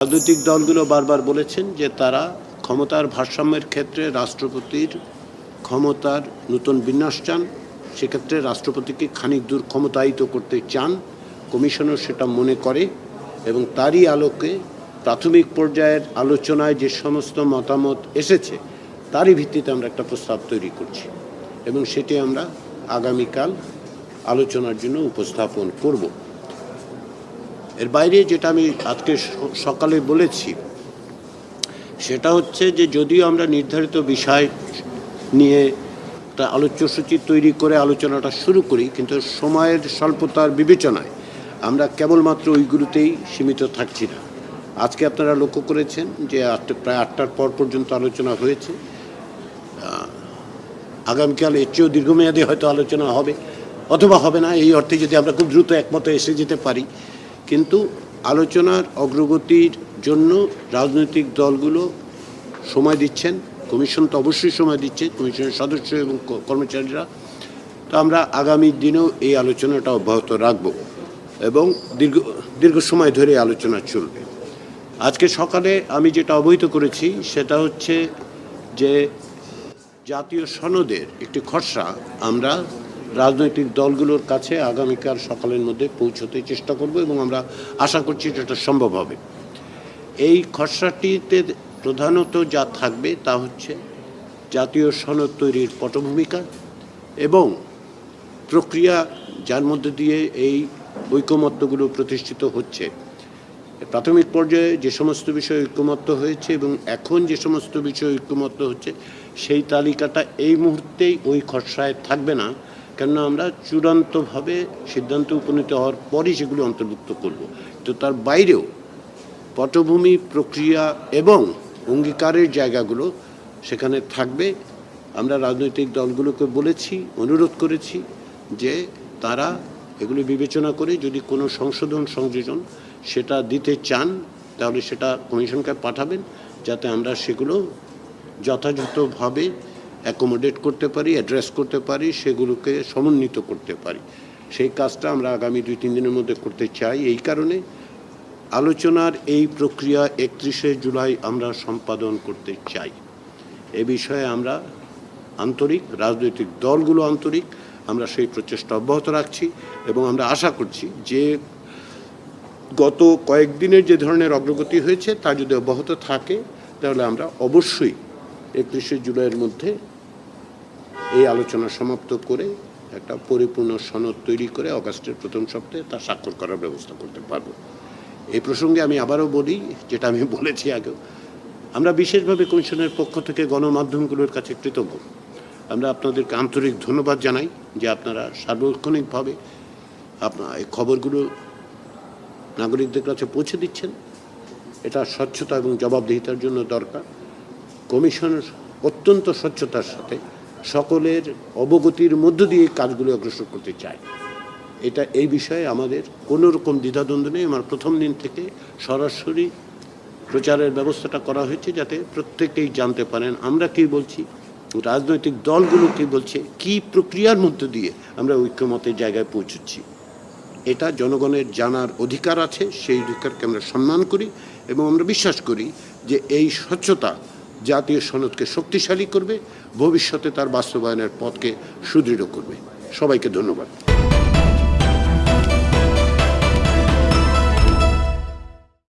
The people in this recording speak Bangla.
রাজনৈতিক দলগুলো বারবার বলেছেন যে তারা ক্ষমতার ভারসাম্যের ক্ষেত্রে রাষ্ট্রপতির ক্ষমতার নতুন বিন্যাস চান, সেক্ষেত্রে রাষ্ট্রপতিকে খানিক দূর ক্ষমতায়িত করতে চান। কমিশনও সেটা মনে করে এবং তারই আলোকে প্রাথমিক পর্যায়ের আলোচনায় যে সমস্ত মতামত এসেছে তারই ভিত্তিতে আমরা একটা প্রস্তাব তৈরি করছি এবং সেটি আমরা আগামীকাল আলোচনার জন্য উপস্থাপন করব। এর বাইরে যেটা আমি আজকে সকালে বলেছি সেটা হচ্ছে যে যদিও আমরা নির্ধারিত বিষয় নিয়ে একটা আলোচ্যসূচি তৈরি করে আলোচনাটা শুরু করি, কিন্তু সময়ের স্বল্পতার বিবেচনায় আমরা কেবলমাত্র ওইগুলোতেই সীমিত থাকছি না। আজকে আপনারা লক্ষ্য করেছেন যে প্রায় 8টার পর পর্যন্ত আলোচনা হয়েছে। আগামীকাল এর চেয়েও দীর্ঘমেয়াদী হয়তো আলোচনা হবে অথবা হবে না, এই অর্থে যদি আমরা খুব দ্রুত একমতে এসে যেতে পারি। কিন্তু আলোচনার অগ্রগতির জন্য রাজনৈতিক দলগুলো সময় দিচ্ছেন, কমিশন তো অবশ্যই সময় দিচ্ছে, কমিশনের সদস্য এবং কর্মচারীরা। তো আমরা আগামী দিনেও এই আলোচনাটা অব্যাহত রাখব এবং দীর্ঘ সময় ধরে আলোচনা চলবে। আজকে সকালে আমি যেটা অবহিত করেছি সেটা হচ্ছে যে জাতীয় সনদের একটি খসড়া আমরা রাজনৈতিক দলগুলোর কাছে আগামীকাল সকালের মধ্যে পৌঁছতে চেষ্টা করব এবং আমরা আশা করছি যেটা সম্ভব হবে। এই খসড়াটিতে প্রধানত যা থাকবে তা হচ্ছে জাতীয় সনদ তৈরির পটভূমিকা এবং প্রক্রিয়া যার মধ্যে দিয়ে এই ঐকমত্যগুলো প্রতিষ্ঠিত হচ্ছে। প্রাথমিক পর্যায়ে যে সমস্ত বিষয় ঐকমত্য হয়েছে এবং এখন যে সমস্ত বিষয় ঐকমত্য হচ্ছে সেই তালিকাটা এই মুহূর্তেই ওই খসড়ায় থাকবে না, কেননা আমরা চূড়ান্তভাবে সিদ্ধান্তে উপনীত হওয়ার পরই সেগুলো অন্তর্ভুক্ত করব। তো তার বাইরেও পটভূমি, প্রক্রিয়া এবং অঙ্গীকারের জায়গাগুলো সেখানে থাকবে। আমরা রাজনৈতিক দলগুলোকে বলেছি, অনুরোধ করেছি যে তারা এগুলো বিবেচনা করে যদি কোনো সংশোধন সংযোজন সেটা দিতে চান তাহলে সেটা কমিশনকে পাঠাবেন, যাতে আমরা সেগুলো যথাযথভাবে অ্যাকোমোডেট করতে পারি, অ্যাড্রেস করতে পারি, সেগুলোকে সমন্বিত করতে পারি। সেই কাজটা আমরা আগামী 2-3 দিনের মধ্যে করতে চাই। এই কারণে আলোচনার এই প্রক্রিয়া 31শে জুলাই আমরা সম্পাদন করতে চাই। এ বিষয়ে আমরা আন্তরিক, রাজনৈতিক দলগুলো আন্তরিক, আমরা সেই প্রচেষ্টা অব্যাহত রাখছি এবং আমরা আশা করছি যে গত কয়েকদিনের যে ধরনের অগ্রগতি হয়েছে তা যদি অব্যাহত থাকে তাহলে আমরা অবশ্যই 31শে জুলাইয়ের মধ্যে এই আলোচনা সমাপ্ত করে একটা পরিপূর্ণ সনদ তৈরি করে অগাস্টের প্রথম সপ্তাহে তা স্বাক্ষর করার ব্যবস্থা করতে পারব। এই প্রসঙ্গে আমি আবারও বলি, যেটা আমি বলেছি আগেও, আমরা বিশেষভাবে কমিশনের পক্ষ থেকে গণমাধ্যমগুলোর কাছে কৃতজ্ঞ। আমরা আপনাদেরকে আন্তরিক ধন্যবাদ জানাই যে আপনারা সার্বক্ষণিকভাবে এই খবরগুলো নাগরিকদের কাছে পৌঁছে দিচ্ছেন। এটা স্বচ্ছতা এবং জবাবদিহিতার জন্য দরকার। কমিশন অত্যন্ত স্বচ্ছতার সাথে সকলের অবগতির মধ্য দিয়ে কাজগুলো অগ্রসর করতে চায়। এই বিষয়ে আমাদের কোনো রকম দ্বিধাদ্বন্দ্ব নেই। আমার প্রথম দিন থেকে সরাসরি প্রচারের ব্যবস্থাটা করা হয়েছে যাতে প্রত্যেকেই জানতে পারেন আমরা কী বলছি, রাজনৈতিক দলগুলো কী বলছে, কী প্রক্রিয়ার মধ্য দিয়ে আমরা ঐক্যমতের জায়গায় পৌঁছচ্ছি। এটা জনগণের জানার অধিকার আছে, সেই অধিকারকে আমরা সম্মান করি এবং আমরা বিশ্বাস করি যে এই স্বচ্ছতা জাতীয় সনদকে শক্তিশালী করবে, ভবিষ্যতে তার বাস্তবায়নের পথকে সুদৃঢ় করবে। সবাইকে ধন্যবাদ।